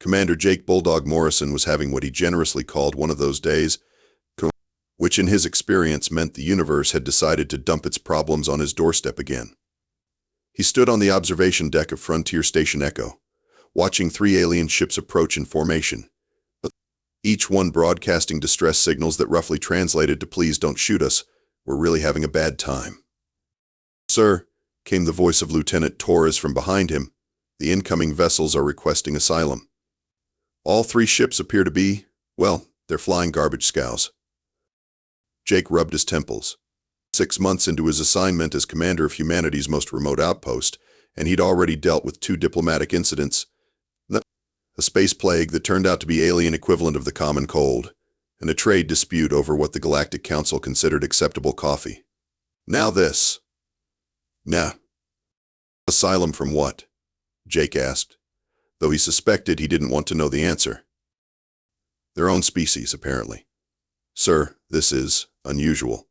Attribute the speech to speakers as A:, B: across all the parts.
A: Commander Jake Bulldog Morrison was having what he generously called one of those days, which in his experience meant the universe had decided to dump its problems on his doorstep again. He stood on the observation deck of Frontier Station Echo, watching 3 alien ships approach in formation, each one broadcasting distress signals that roughly translated to "Please don't shoot us, we're really having a bad time." "Sir," came the voice of Lieutenant Torres from behind him, "the incoming vessels are requesting asylum. All 3 ships appear to be, well, they're flying garbage scows." Jake rubbed his temples. 6 months into his assignment as commander of humanity's most remote outpost, and he'd already dealt with 2 diplomatic incidents: a space plague that turned out to be alien equivalent of the common cold, and a trade dispute over what the Galactic Council considered acceptable coffee. Now this. Nah. Asylum from what? Jake asked, though he suspected he didn't want to know the answer. Their own species, apparently. "Sir, this is unusual."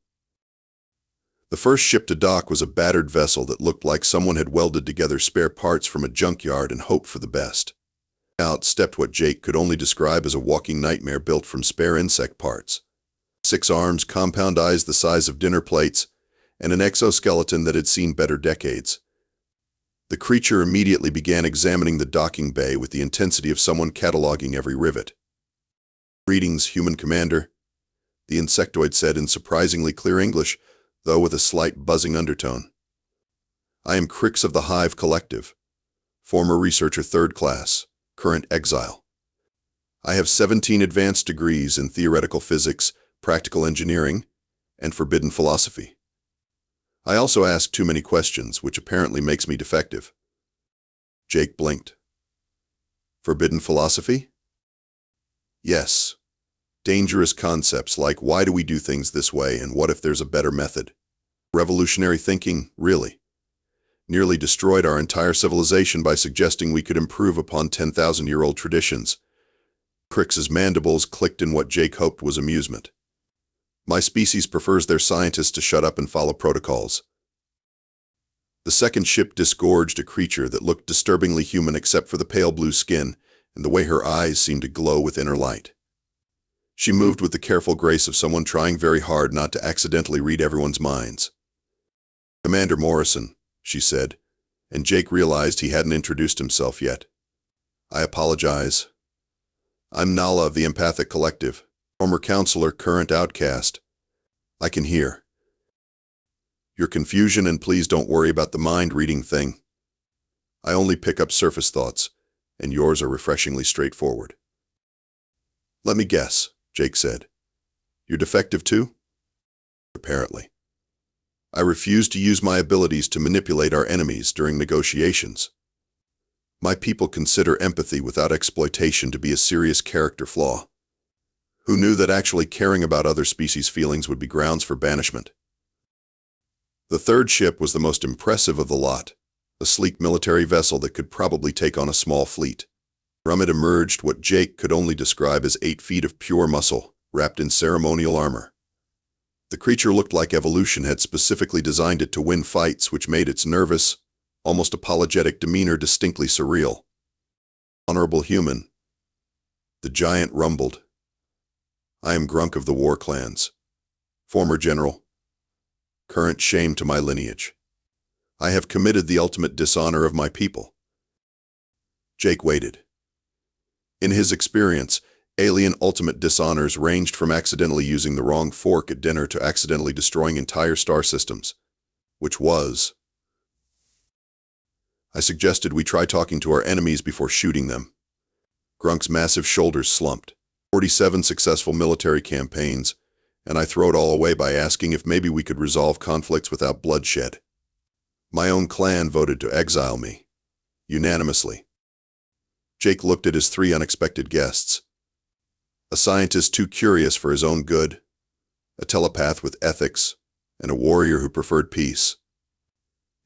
A: The first ship to dock was a battered vessel that looked like someone had welded together spare parts from a junkyard and hoped for the best. Out stepped what Jake could only describe as a walking nightmare built from spare insect parts. 6 arms, compound eyes the size of dinner plates, and an exoskeleton that had seen better decades. The creature immediately began examining the docking bay with the intensity of someone cataloging every rivet. "Greetings, human commander," the insectoid said in surprisingly clear English, though with a slight buzzing undertone. "I am Krix of the Hive Collective, former researcher 3rd class, current exile. I have 17 advanced degrees in theoretical physics, practical engineering, and forbidden philosophy. I also ask too many questions, which apparently makes me defective." Jake blinked. "Forbidden philosophy?" "Yes. Dangerous concepts like why do we do things this way and what if there's a better method. Revolutionary thinking, really. Nearly destroyed our entire civilization by suggesting we could improve upon 10,000-year-old traditions." Krix's mandibles clicked in what Jake hoped was amusement. "My species prefers their scientists to shut up and follow protocols." The second ship disgorged a creature that looked disturbingly human except for the pale blue skin and the way her eyes seemed to glow with inner light. She moved with the careful grace of someone trying very hard not to accidentally read everyone's minds. "Commander Morrison," she said, and Jake realized he hadn't introduced himself yet. "I apologize. I'm Nala of the Empathic Collective, former counselor, current outcast. I can hear your confusion, and please don't worry about the mind-reading thing. I only pick up surface thoughts, and yours are refreshingly straightforward." "Let me guess," Jake said. "You're defective too?" "Apparently. I refuse to use my abilities to manipulate our enemies during negotiations. My people consider empathy without exploitation to be a serious character flaw. Who knew that actually caring about other species' feelings would be grounds for banishment?" The third ship was the most impressive of the lot, a sleek military vessel that could probably take on a small fleet. From it emerged what Jake could only describe as 8 feet of pure muscle, wrapped in ceremonial armor. The creature looked like evolution had specifically designed it to win fights, which made its nervous, almost apologetic demeanor distinctly surreal. "Honorable human," the giant rumbled. "I am Grunk of the War Clans, former general, current shame to my lineage. I have committed the ultimate dishonor of my people." Jake waited. In his experience, alien ultimate dishonors ranged from accidentally using the wrong fork at dinner to accidentally destroying entire star systems, which was. "I suggested we try talking to our enemies before shooting them." Grunk's massive shoulders slumped. 47 successful military campaigns, and I throw it all away by asking if maybe we could resolve conflicts without bloodshed. My own clan voted to exile me. Unanimously. Jake looked at his 3 unexpected guests. A scientist too curious for his own good, a telepath with ethics, and a warrior who preferred peace.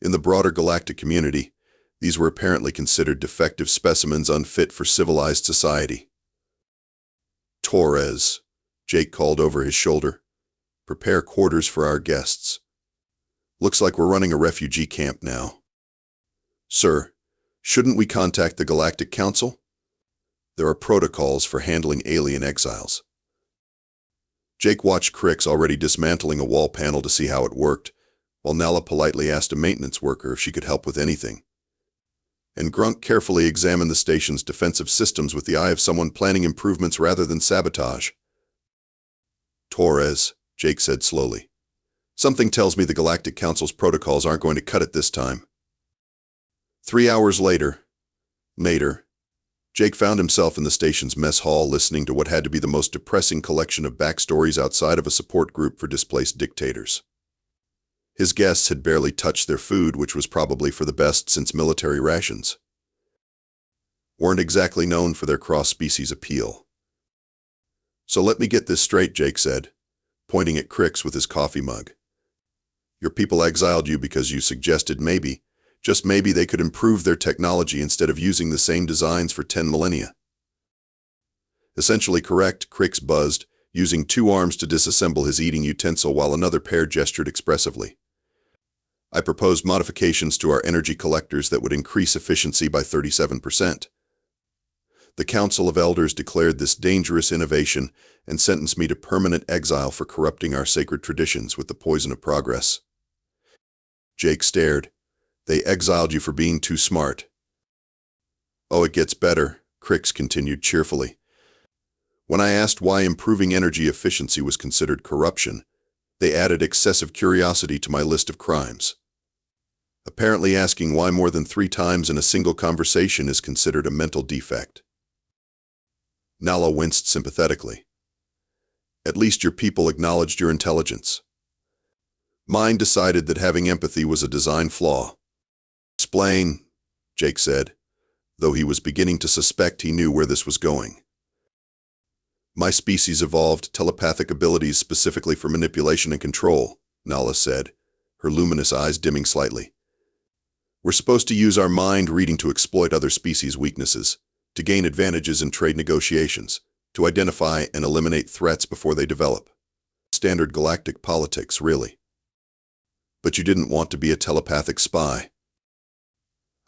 A: In the broader galactic community, these were apparently considered defective specimens unfit for civilized society. "Torres," Jake called over his shoulder, "prepare quarters for our guests. Looks like we're running a refugee camp now." "Sir, shouldn't we contact the Galactic Council?" There are protocols for handling alien exiles. Jake watched Krix already dismantling a wall panel to see how it worked, while Nala politely asked a maintenance worker if she could help with anything. And Grunk carefully examined the station's defensive systems with the eye of someone planning improvements rather than sabotage. Torres, Jake said slowly. Something tells me the Galactic Council's protocols aren't going to cut it this time. 3 hours later, Jake found himself in the station's mess hall listening to what had to be the most depressing collection of backstories outside of a support group for displaced dictators. His guests had barely touched their food, which was probably for the best since military rations. Weren't exactly known for their cross-species appeal. So let me get this straight, Jake said, pointing at Krix with his coffee mug. Your people exiled you because you suggested maybe, just maybe, they could improve their technology instead of using the same designs for 10 millennia. Essentially correct, Krix buzzed, using 2 arms to disassemble his eating utensil while another pair gestured expressively. I proposed modifications to our energy collectors that would increase efficiency by 37%. The Council of Elders declared this dangerous innovation and sentenced me to permanent exile for corrupting our sacred traditions with the poison of progress. Jake stared. They exiled you for being too smart. Oh, it gets better, Krix continued cheerfully. When I asked why improving energy efficiency was considered corruption, they added excessive curiosity to my list of crimes. Apparently asking why more than 3 times in a single conversation is considered a mental defect. Nala winced sympathetically. At least your people acknowledged your intelligence. Mine decided that having empathy was a design flaw. Explain, Jake said, though he was beginning to suspect he knew where this was going. My species evolved telepathic abilities specifically for manipulation and control, Nala said, her luminous eyes dimming slightly. We're supposed to use our mind reading to exploit other species' weaknesses, to gain advantages in trade negotiations, to identify and eliminate threats before they develop. Standard galactic politics, really. But you didn't want to be a telepathic spy.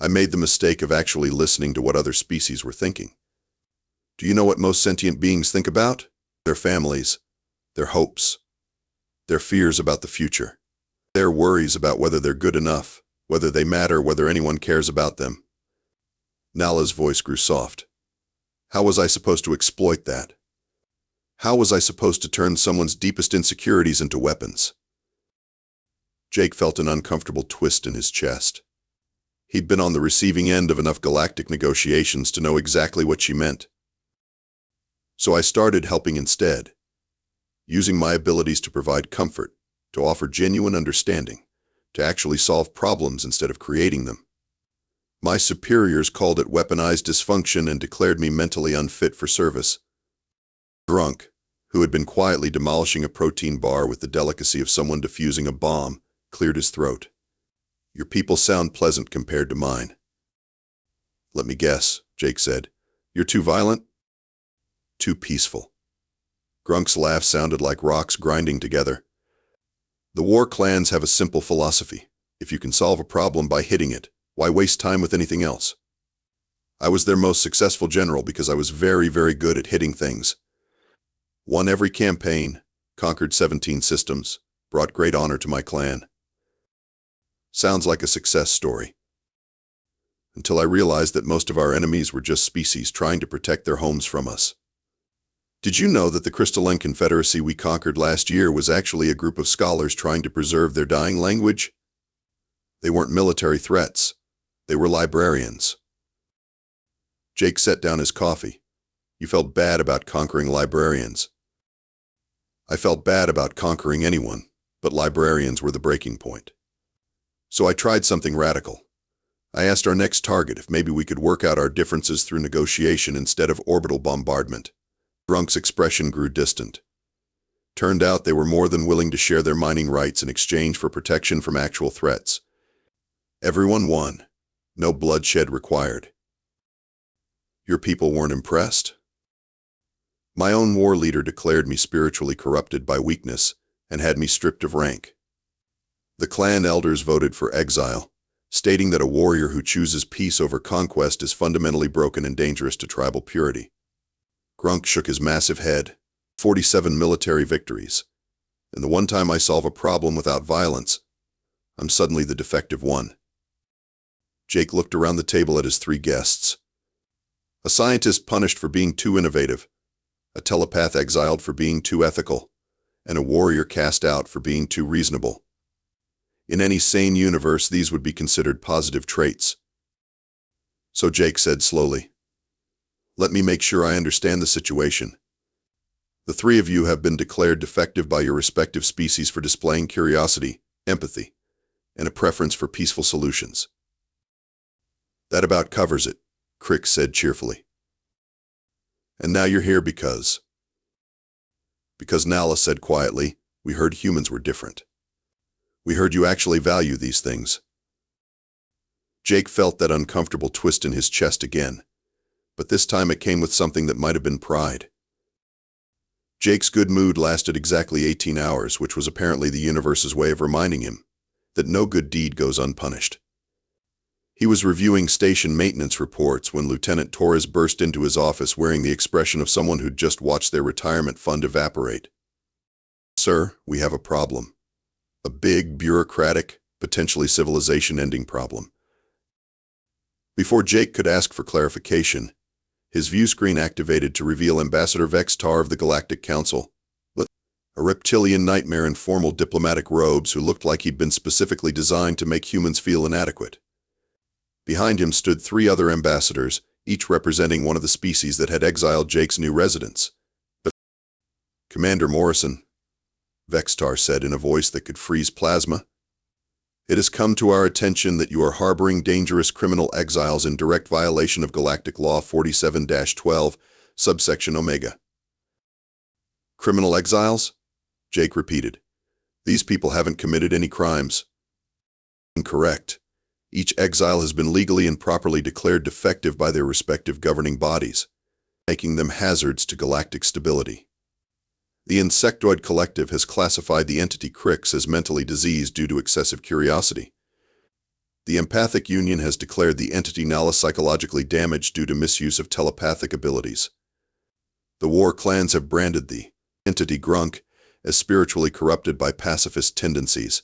A: I made the mistake of actually listening to what other species were thinking. Do you know what most sentient beings think about? Their families, their hopes, their fears about the future, their worries about whether they're good enough, whether they matter, whether anyone cares about them. Nala's voice grew soft. How was I supposed to exploit that? How was I supposed to turn someone's deepest insecurities into weapons? Jake felt an uncomfortable twist in his chest. He'd been on the receiving end of enough galactic negotiations to know exactly what she meant. So I started helping instead, using my abilities to provide comfort, to offer genuine understanding, to actually solve problems instead of creating them. My superiors called it weaponized dysfunction and declared me mentally unfit for service. Grunk, who had been quietly demolishing a protein bar with the delicacy of someone defusing a bomb, cleared his throat. Your people sound pleasant compared to mine. Let me guess, Jake said. You're too violent? Too peaceful. Grunk's laugh sounded like rocks grinding together. The war clans have a simple philosophy. If you can solve a problem by hitting it, why waste time with anything else? I was their most successful general because I was very, very good at hitting things. Won every campaign, conquered 17 systems, brought great honor to my clan. Sounds like a success story. Until I realized that most of our enemies were just species trying to protect their homes from us. Did you know that the Crystalline Confederacy we conquered last year was actually a group of scholars trying to preserve their dying language? They weren't military threats. They were librarians. Jake set down his coffee. You felt bad about conquering librarians. I felt bad about conquering anyone, but librarians were the breaking point. So I tried something radical. I asked our next target if maybe we could work out our differences through negotiation instead of orbital bombardment. Grunk's expression grew distant. Turned out they were more than willing to share their mining rights in exchange for protection from actual threats. Everyone won. No bloodshed required. Your people weren't impressed? My own war leader declared me spiritually corrupted by weakness and had me stripped of rank. The clan elders voted for exile, stating that a warrior who chooses peace over conquest is fundamentally broken and dangerous to tribal purity. Grunk shook his massive head. 47 military victories. And the one time I solve a problem without violence, I'm suddenly the defective one. Jake looked around the table at his three guests. A scientist punished for being too innovative, a telepath exiled for being too ethical, and a warrior cast out for being too reasonable. In any sane universe, these would be considered positive traits. So Jake said slowly, "Let me make sure I understand the situation. The three of you have been declared defective by your respective species for displaying curiosity, empathy, and a preference for peaceful solutions." "That about covers it," Krix said cheerfully. "And now you're here because Nala said quietly, we heard humans were different. We heard you actually value these things." Jake felt that uncomfortable twist in his chest again, but this time it came with something that might have been pride. Jake's good mood lasted exactly 18 hours, which was apparently the universe's way of reminding him that no good deed goes unpunished. He was reviewing station maintenance reports when Lieutenant Torres burst into his office wearing the expression of someone who'd just watched their retirement fund evaporate. "Sir, we have a problem. A big, bureaucratic, potentially civilization-ending problem." Before Jake could ask for clarification, his view screen activated to reveal Ambassador Vextar of the Galactic Council, a reptilian nightmare in formal diplomatic robes who looked like he'd been specifically designed to make humans feel inadequate. Behind him stood three other ambassadors, each representing one of the species that had exiled Jake's new residents. "Commander Morrison," Vextar said in a voice that could freeze plasma, "it has come to our attention that you are harboring dangerous criminal exiles in direct violation of Galactic Law 47-12, subsection Omega." "Criminal exiles?" Jake repeated. "These people haven't committed any crimes." "Incorrect. Each exile has been legally and properly declared defective by their respective governing bodies, making them hazards to galactic stability. The insectoid collective has classified the entity Krix as mentally diseased due to excessive curiosity. The empathic union has declared the entity Nala psychologically damaged due to misuse of telepathic abilities. The war clans have branded the entity Grunk as spiritually corrupted by pacifist tendencies.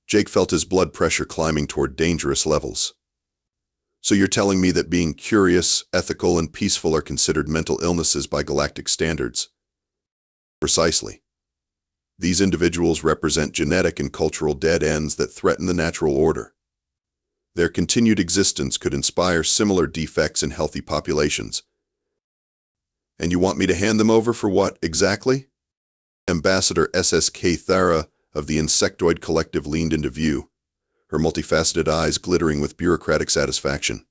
A: Jake felt his blood pressure climbing toward dangerous levels. "So you're telling me that being curious, ethical, and peaceful are considered mental illnesses by galactic standards?" "Precisely. These individuals represent genetic and cultural dead ends that threaten the natural order. Their continued existence could inspire similar defects in healthy populations." "And you want me to hand them over for what, exactly?" Ambassador SSK Thara of the insectoid collective leaned into view, her multifaceted eyes glittering with bureaucratic satisfaction.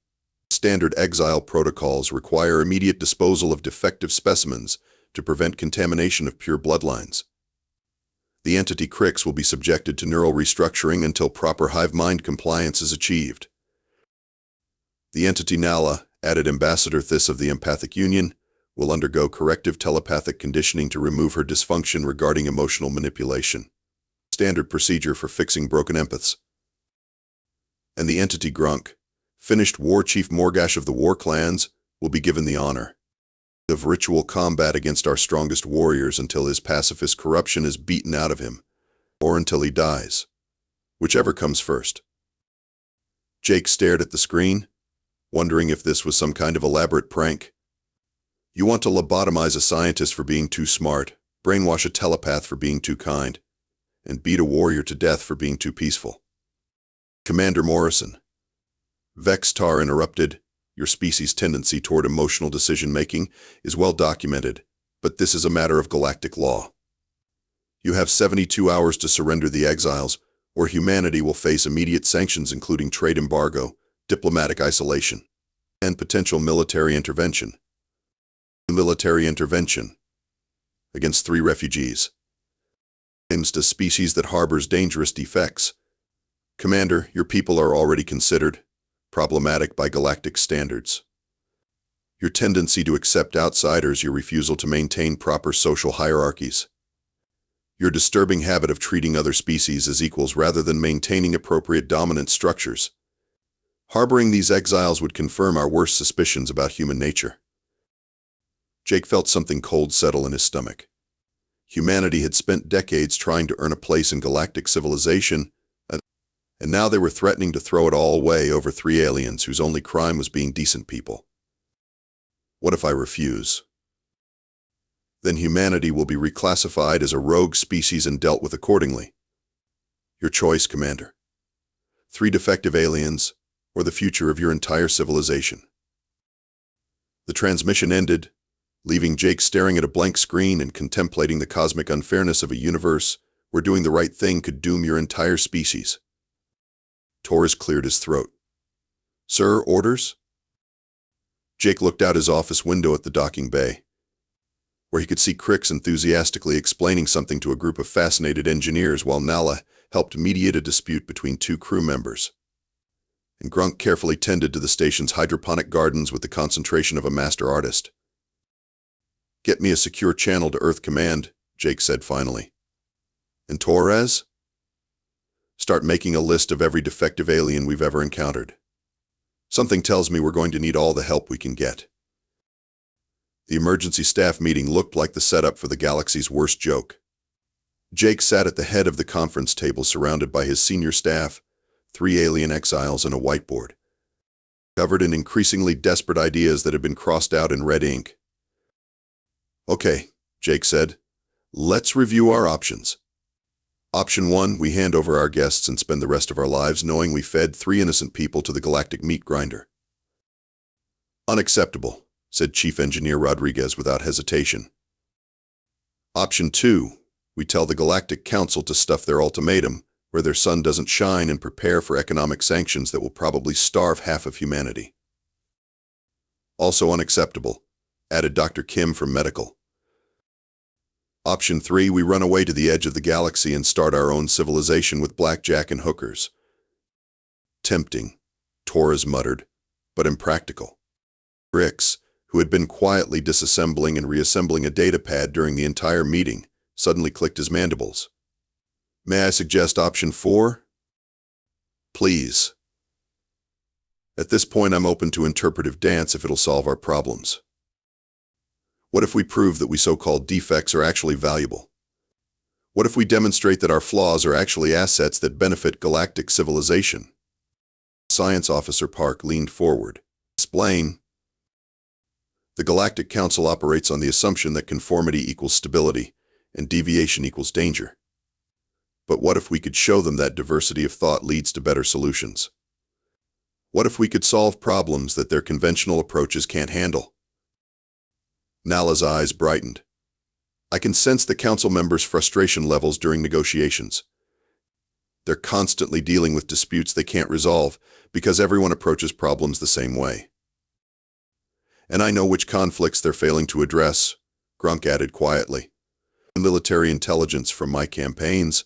A: "Standard exile protocols require immediate disposal of defective specimens to prevent contamination of pure bloodlines. The entity Krix will be subjected to neural restructuring until proper hive-mind compliance is achieved. The entity Nala," added Ambassador Thys of the Empathic Union, "will undergo corrective telepathic conditioning to remove her dysfunction regarding emotional manipulation. Standard procedure for fixing broken empaths. And the entity Grunk, finished War Chief Morgash of the War Clans, will be given the honor of ritual combat against our strongest warriors until his pacifist corruption is beaten out of him, or until he dies, whichever comes first." Jake stared at the screen, wondering if this was some kind of elaborate prank. "You want to lobotomize a scientist for being too smart, brainwash a telepath for being too kind, and beat a warrior to death for being too peaceful." "Commander Morrison," Vextar interrupted, "your species' tendency toward emotional decision-making is well documented, but this is a matter of galactic law. You have 72 hours to surrender the exiles, or humanity will face immediate sanctions including trade embargo, diplomatic isolation, and potential military intervention. Military intervention against 3 refugees. Aims to species that harbors dangerous defects. Commander, your people are already considered problematic by galactic standards. Your tendency to accept outsiders, your refusal to maintain proper social hierarchies. Your disturbing habit of treating other species as equals rather than maintaining appropriate dominant structures. Harboring these exiles would confirm our worst suspicions about human nature. Jake felt something cold settle in his stomach. Humanity had spent decades trying to earn a place in galactic civilization, and now they were threatening to throw it all away over 3 aliens whose only crime was being decent people. What if I refuse? Then humanity will be reclassified as a rogue species and dealt with accordingly. Your choice, Commander. 3 defective aliens, or the future of your entire civilization. The transmission ended, leaving Jake staring at a blank screen and contemplating the cosmic unfairness of a universe where doing the right thing could doom your entire species. Torres cleared his throat. Sir, orders? Jake looked out his office window at the docking bay, where he could see Krix enthusiastically explaining something to a group of fascinated engineers while Nala helped mediate a dispute between 2 crew members. And Grunk carefully tended to the station's hydroponic gardens with the concentration of a master artist. Get me a secure channel to Earth Command, Jake said finally. And Torres? Start making a list of every defective alien we've ever encountered. Something tells me we're going to need all the help we can get. The emergency staff meeting looked like the setup for the galaxy's worst joke. Jake sat at the head of the conference table surrounded by his senior staff, 3 alien exiles and a whiteboard, covered in increasingly desperate ideas that had been crossed out in red ink. Okay, Jake said. Let's review our options. Option 1, we hand over our guests and spend the rest of our lives knowing we fed 3 innocent people to the galactic meat grinder. Unacceptable, said Chief Engineer Rodriguez without hesitation. Option 2, we tell the Galactic Council to stuff their ultimatum, where their sun doesn't shine, and prepare for economic sanctions that will probably starve half of humanity. Also unacceptable, added Dr. Kim from Medical. Option 3, we run away to the edge of the galaxy and start our own civilization with blackjack and hookers. Tempting, Torres muttered, but impractical. Krix, who had been quietly disassembling and reassembling a datapad during the entire meeting, suddenly clicked his mandibles. May I suggest option 4? Please. At this point, I'm open to interpretive dance if it'll solve our problems. What if we prove that we so-called defects are actually valuable? What if we demonstrate that our flaws are actually assets that benefit galactic civilization? Science Officer Park leaned forward. Explain. The Galactic Council operates on the assumption that conformity equals stability and deviation equals danger. But what if we could show them that diversity of thought leads to better solutions? What if we could solve problems that their conventional approaches can't handle? Nala's eyes brightened. I can sense the council members' frustration levels during negotiations. They're constantly dealing with disputes they can't resolve because everyone approaches problems the same way. And I know which conflicts they're failing to address, Grunk added quietly. Military intelligence from my campaigns.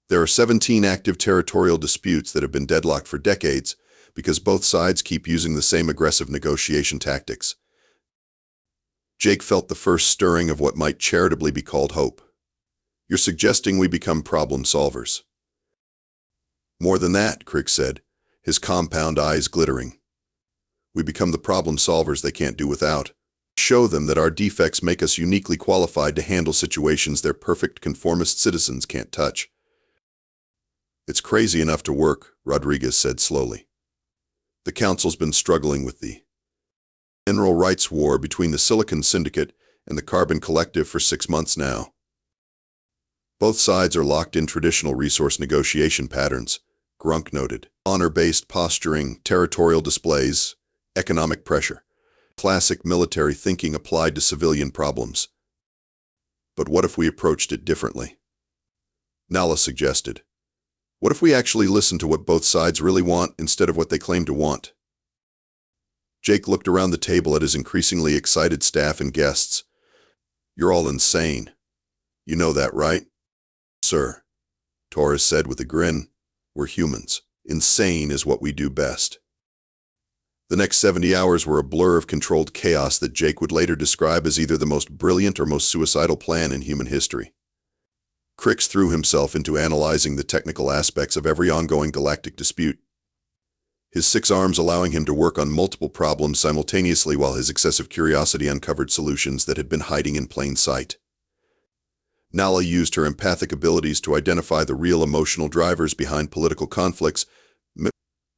A: There are 17 active territorial disputes that have been deadlocked for decades because both sides keep using the same aggressive negotiation tactics. Jake felt the first stirring of what might charitably be called hope. You're suggesting we become problem solvers. More than that, Krix said, his compound eyes glittering. We become the problem solvers they can't do without. Show them that our defects make us uniquely qualified to handle situations their perfect conformist citizens can't touch. It's crazy enough to work, Rodriguez said slowly. The Council's been struggling with the mineral rights war between the Silicon Syndicate and the Carbon Collective for 6 months now. Both sides are locked in traditional resource negotiation patterns, Grunk noted. Honor-based posturing, territorial displays, economic pressure. Classic military thinking applied to civilian problems. But what if we approached it differently? Nala suggested. What if we actually listen to what both sides really want instead of what they claim to want? Jake looked around the table at his increasingly excited staff and guests. You're all insane. You know that, right? Sir, Torres said with a grin. We're humans. Insane is what we do best. The next 70 hours were a blur of controlled chaos that Jake would later describe as either the most brilliant or most suicidal plan in human history. Krix threw himself into analyzing the technical aspects of every ongoing galactic dispute. his 6 arms allowing him to work on multiple problems simultaneously while his excessive curiosity uncovered solutions that had been hiding in plain sight. Nala used her empathic abilities to identify the real emotional drivers behind political conflicts,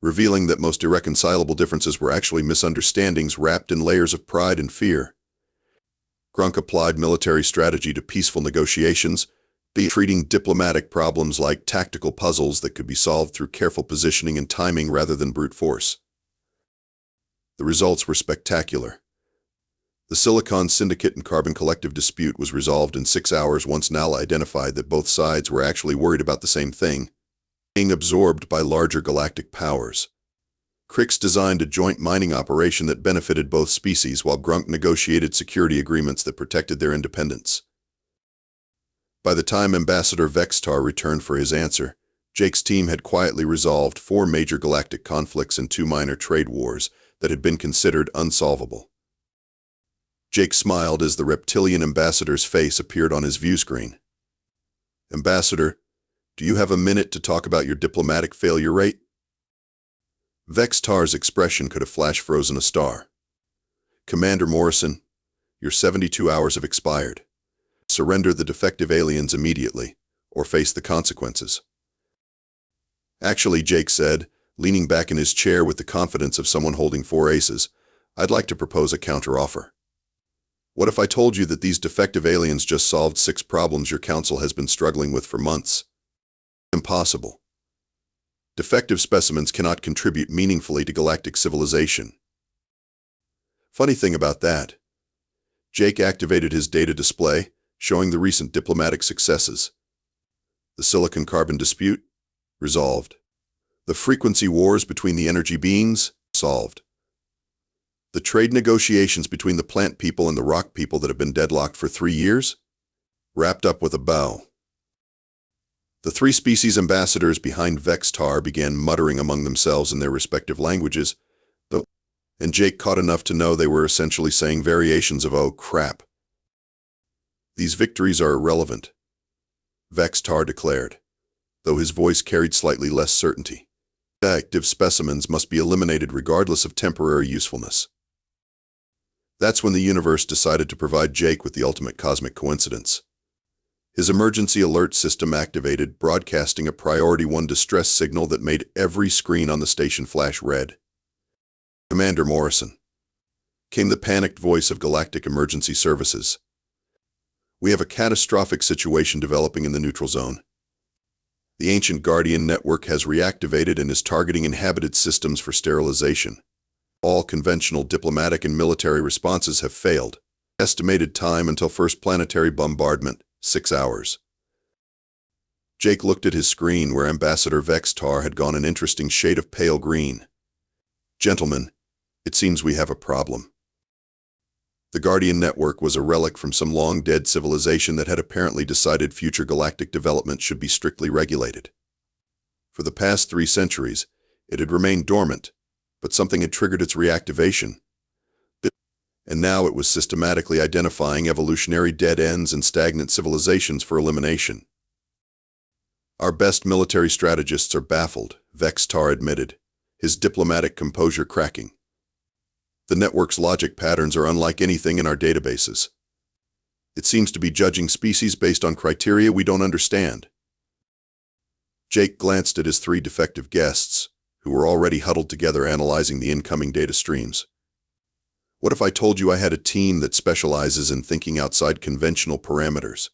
A: revealing that most irreconcilable differences were actually misunderstandings wrapped in layers of pride and fear. Grunk applied military strategy to peaceful negotiations, treating diplomatic problems like tactical puzzles that could be solved through careful positioning and timing rather than brute force. The results were spectacular. The Silicon Syndicate and Carbon Collective dispute was resolved in 6 hours once Nala identified that both sides were actually worried about the same thing, being absorbed by larger galactic powers. Krix designed a joint mining operation that benefited both species while Grunk negotiated security agreements that protected their independence. By the time Ambassador Vextar returned for his answer, Jake's team had quietly resolved 4 major galactic conflicts and 2 minor trade wars that had been considered unsolvable. Jake smiled as the reptilian ambassador's face appeared on his view screen. "Ambassador, do you have a minute to talk about your diplomatic failure rate?" Vextar's expression could have flash-frozen a star. "Commander Morrison, your 72 hours have expired. Surrender the defective aliens immediately, or face the consequences." "Actually," Jake said, leaning back in his chair with the confidence of someone holding 4 aces, "I'd like to propose a counteroffer. What if I told you that these defective aliens just solved 6 problems your council has been struggling with for months?" "Impossible. Defective specimens cannot contribute meaningfully to galactic civilization." "Funny thing about that." Jake activated his data display, showing the recent diplomatic successes. The silicon-carbon dispute? Resolved. The frequency wars between the energy beings? Solved. The trade negotiations between the plant people and the rock people that have been deadlocked for 3 years? Wrapped up with a bow. The 3 species ambassadors behind Vextar began muttering among themselves in their respective languages, and Jake caught enough to know they were essentially saying variations of "oh crap." "These victories are irrelevant," Vextar declared, though his voice carried slightly less certainty. "Defective specimens must be eliminated regardless of temporary usefulness." That's when the universe decided to provide Jake with the ultimate cosmic coincidence. His emergency alert system activated, broadcasting a Priority 1 distress signal that made every screen on the station flash red. "Commander Morrison," came the panicked voice of Galactic Emergency Services. "We have a catastrophic situation developing in the neutral zone. The ancient Guardian network has reactivated and is targeting inhabited systems for sterilization. All conventional diplomatic and military responses have failed. Estimated time until first planetary bombardment, 6 hours. Jake looked at his screen where Ambassador Vextar had gone an interesting shade of pale green. "Gentlemen, it seems we have a problem." The Guardian network was a relic from some long-dead civilization that had apparently decided future galactic development should be strictly regulated. For the past 3 centuries, it had remained dormant, but something had triggered its reactivation. And now it was systematically identifying evolutionary dead ends and stagnant civilizations for elimination. "Our best military strategists are baffled," Vextar admitted, his diplomatic composure cracking. "The network's logic patterns are unlike anything in our databases. It seems to be judging species based on criteria we don't understand." Jake glanced at his 3 defective guests, who were already huddled together analyzing the incoming data streams. "What if I told you I had a team that specializes in thinking outside conventional parameters?"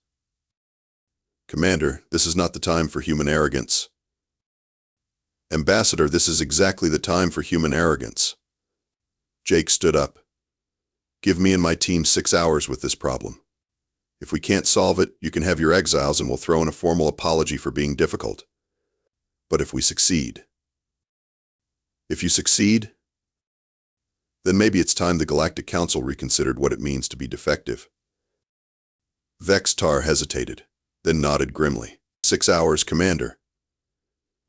A: "Commander, this is not the time for human arrogance." "Ambassador, this is exactly the time for human arrogance." Jake stood up. "Give me and my team 6 hours with this problem. If we can't solve it, you can have your exiles and we'll throw in a formal apology for being difficult. But if we succeed..." "If you succeed, then maybe it's time the Galactic Council reconsidered what it means to be defective." Vextar hesitated, then nodded grimly. 6 hours, Commander.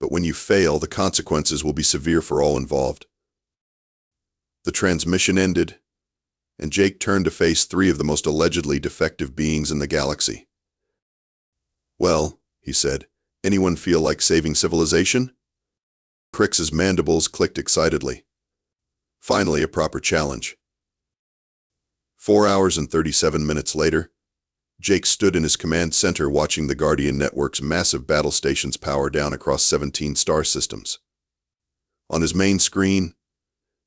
A: But when you fail, the consequences will be severe for all involved." The transmission ended, and Jake turned to face 3 of the most allegedly defective beings in the galaxy. "Well," he said, "anyone feel like saving civilization?" Krix's mandibles clicked excitedly. Finally, a proper challenge. 4 hours and 37 minutes later, Jake stood in his command center watching the Guardian Network's massive battle stations power down across 17 star systems. On his main screen,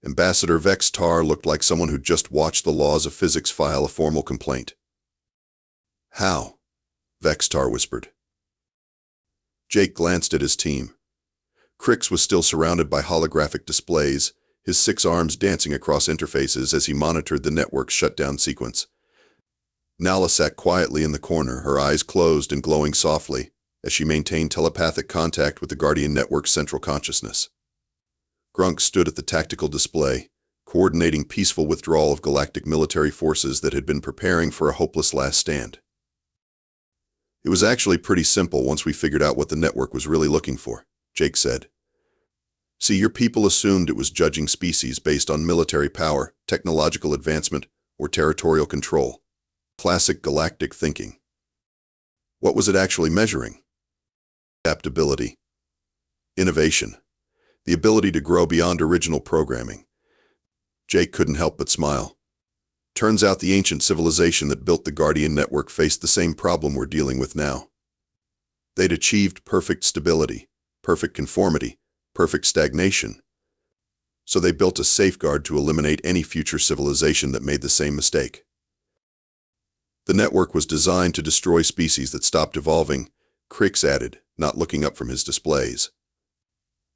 A: Ambassador Vex-Tar looked like someone who'd just watched the laws of physics file a formal complaint. "How?" Vex-Tar whispered. Jake glanced at his team. Krix was still surrounded by holographic displays, his 6 arms dancing across interfaces as he monitored the network's shutdown sequence. Nala sat quietly in the corner, her eyes closed and glowing softly, as she maintained telepathic contact with the Guardian Network's central consciousness. Grunk stood at the tactical display, coordinating peaceful withdrawal of galactic military forces that had been preparing for a hopeless last stand. "It was actually pretty simple once we figured out what the network was really looking for," Jake said. "See, your people assumed it was judging species based on military power, technological advancement, or territorial control. Classic galactic thinking. What was it actually measuring? Adaptability. Innovation. The ability to grow beyond original programming." Jake couldn't help but smile. Turns out the ancient civilization that built the Guardian Network faced the same problem we're dealing with now. They'd achieved perfect stability, perfect conformity, perfect stagnation. So they built a safeguard to eliminate any future civilization that made the same mistake. The network was designed to destroy species that stopped evolving, Krix added, not looking up from his displays.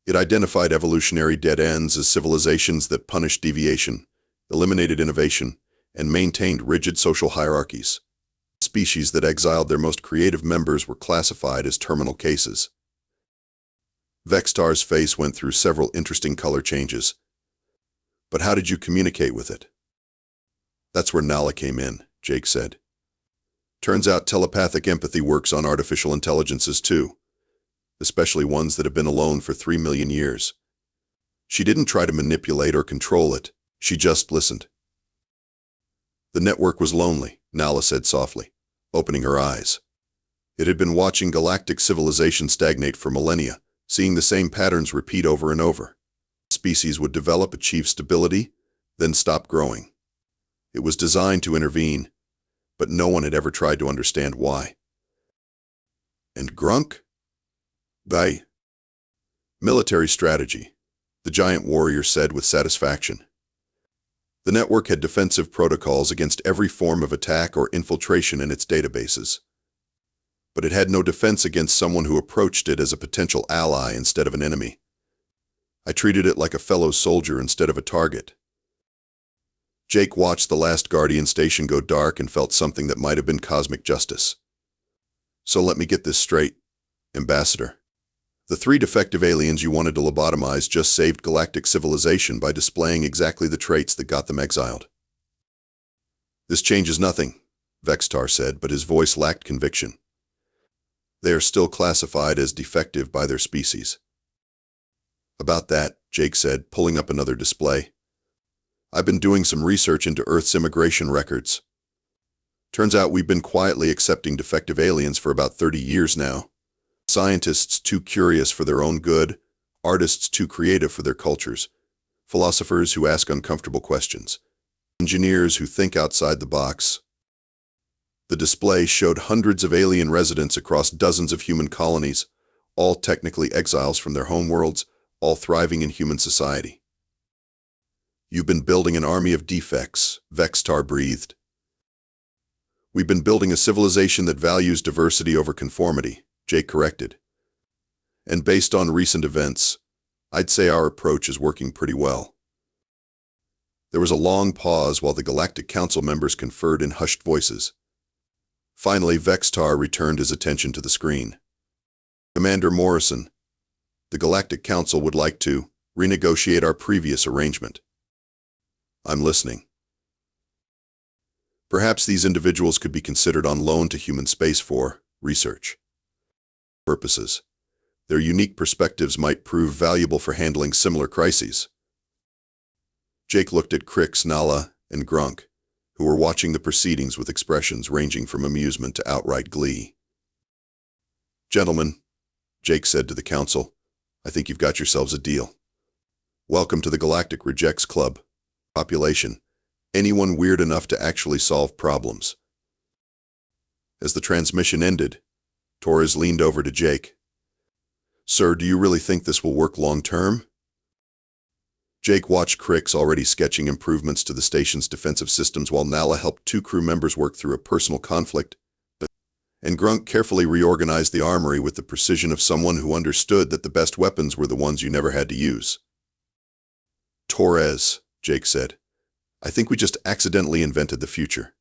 A: It identified evolutionary dead ends as civilizations that punished deviation, eliminated innovation, and maintained rigid social hierarchies. Species that exiled their most creative members were classified as terminal cases. Vex-Tar's face went through several interesting color changes. "But how did you communicate with it?" "That's where Nala came in," Jake said. "Turns out telepathic empathy works on artificial intelligences too, especially ones that have been alone for 3 million years. She didn't try to manipulate or control it, she just listened." "The network was lonely," Nala said softly, opening her eyes. It had been watching galactic civilization stagnate for millennia, seeing the same patterns repeat over and over. Species would develop, achieve stability, then stop growing. It was designed to intervene, but no one had ever tried to understand why. "And Grunk?" "By military strategy," the giant warrior said with satisfaction. The network had defensive protocols against every form of attack or infiltration in its databases. But it had no defense against someone who approached it as a potential ally instead of an enemy. I treated it like a fellow soldier instead of a target. Jake watched the last Guardian station go dark and felt something that might have been cosmic justice. "So let me get this straight, Ambassador. The 3 defective aliens you wanted to lobotomize just saved galactic civilization by displaying exactly the traits that got them exiled." "This changes nothing," Vex-Tar said, but his voice lacked conviction. "They are still classified as defective by their species." "About that," Jake said, pulling up another display. "I've been doing some research into Earth's immigration records. Turns out we've been quietly accepting defective aliens for about 30 years now. Scientists too curious for their own good, artists too creative for their cultures, philosophers who ask uncomfortable questions, engineers who think outside the box." The display showed hundreds of alien residents across dozens of human colonies, all technically exiles from their homeworlds, all thriving in human society. "You've been building an army of defects," Vex-Tar breathed. "We've been building a civilization that values diversity over conformity," Jake corrected. "And based on recent events, I'd say our approach is working pretty well." There was a long pause while the Galactic Council members conferred in hushed voices. Finally, Vex-Tar returned his attention to the screen. "Commander Morrison, the Galactic Council would like to renegotiate our previous arrangement." "I'm listening." "Perhaps these individuals could be considered on loan to human space for research purposes. Their unique perspectives might prove valuable for handling similar crises." Jake looked at Krix, Nala, and Grunk, who were watching the proceedings with expressions ranging from amusement to outright glee. "Gentlemen," Jake said to the council, I think you've got yourselves a deal. Welcome to the Galactic Rejects Club. Population. Anyone weird enough to actually solve problems. As the transmission ended, Torres leaned over to Jake. Sir, do you really think this will work long-term? Jake watched Krix already sketching improvements to the station's defensive systems while Nala helped two crew members work through a personal conflict, and Grunk carefully reorganized the armory with the precision of someone who understood that the best weapons were the ones you never had to use. Torres, Jake said, I think we just accidentally invented the future.